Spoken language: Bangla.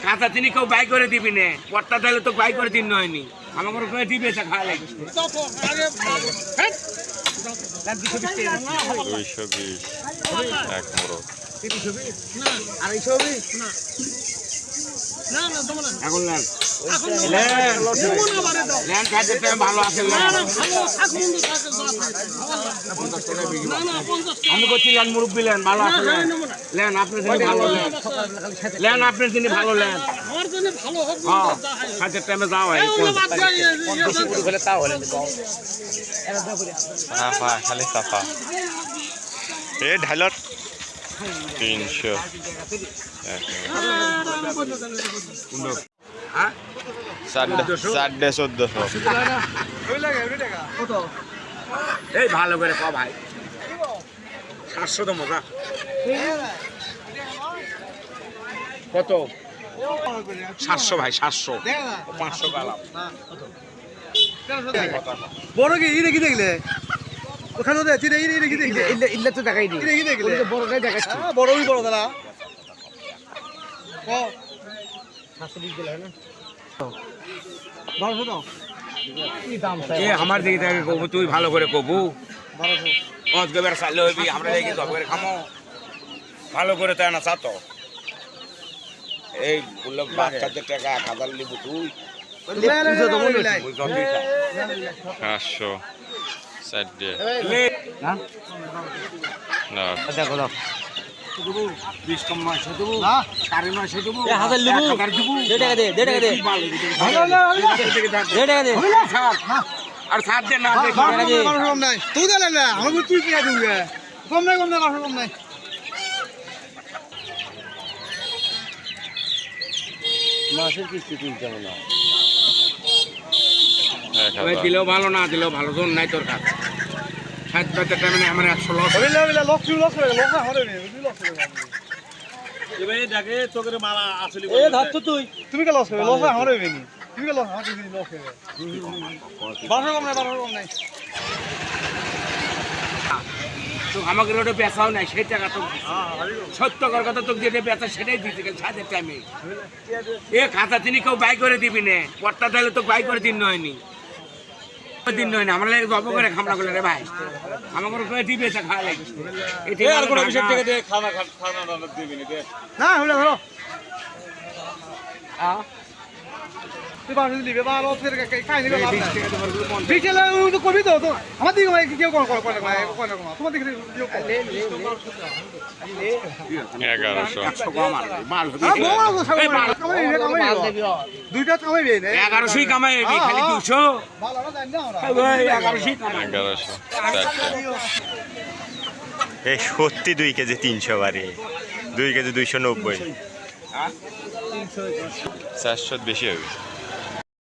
খাতা তিনি কেউ বাই করে দিবি না পট্টা তাহলে তো বাই করে দিন হয়নি আমার করে দিবে খাওয়া লাগছে 220 এক মোড়ক এখন ভালো আছে আমি করছি লেন মুরব্বী লেন ভালো আছে লেন আপনার জন্য ভালো লেন আপনার জন্য ভালো লেন কাজের টাইমে যাও খালি সাফা এ ঢালর 300 এই ভালো করে ক ভাই 700 তো মজা কত 700 ভাই 700 500 গালাম বড় কি ইরে কি দেখলে ওখানে তো আছে ইরে কি দেখলে ইল্লা তো দেখাই দি ইরে কি দেখলে বড়টাই দেখাচ্ছি বড়ই বড় দাদা ও 720 দিলে না 1200 দাও কি দাম এ আমার দিকে থেকে কবু তুই ভালো করে কবু 1200 আজকে বের চাইলে হইবি আমরা দেখি জব করে খামো ভালো করে তাই না চাতো এই বললো বাচ্চাদের টাকা 1000 লিবু তুই 500 60 দিয়ে না দেখো দাও 20 কম নয় সে দেবো 9.5 দেবো 1000 লিবু 1000 দেবো 2 টাকা দে 2 টাকা দে 2 টাকা দে আর 7 দে না দেখি কম নাই তুই দে না আমি তুই কি দিবি কম নাই কম নাই মাসের কিস্তি তুই কেমন না দিলেও ভালো না দিলেও ভালো জন নাই তোর কাছে 60 টাকা মানে আমার 100 লস লস হবে এবারে দেখে তোকের মালা আসলে এ ধরছ তুমি কে লস হবে লস আমার হবে নি তুমি কে লস আমার কিছু লস হবে 1200 কম নাই তো আমাকে রোডে পেছাও নাই সেই টাকা তো সত্যকর কথা তোকে যেটা পেঁচা সেটাই দিতে গেল সাদের টাইমে এ খাতা তিনি কেউ বাই করে দিবি না পট্টা তাহলে তো বাই করে দিন হয়নি দিন হয়নি আমরা লাগে গল্প করে খামড়া করলে রে ভাই আমার করে দিবে খাওয়া লাগে এটা আর কোনো বিষয় থেকে দে খানা দিবি না দে না হলো ধরো তুই বাসে দিবি বা লস করে খাই নিবে লাভ নাই বিকেলে তো কবি তো আমার দিকে ভাই কেউ কোন তোমার দিকে দিও লে 1100 দুইটা কামাই বে 1100 কামাই খালি 200 ভালো না জানি না ভাই 1100 কামাই 1100 এই সত্যি 2 কেজি 300 বারে 2 কেজি 290 400 বেশি হবে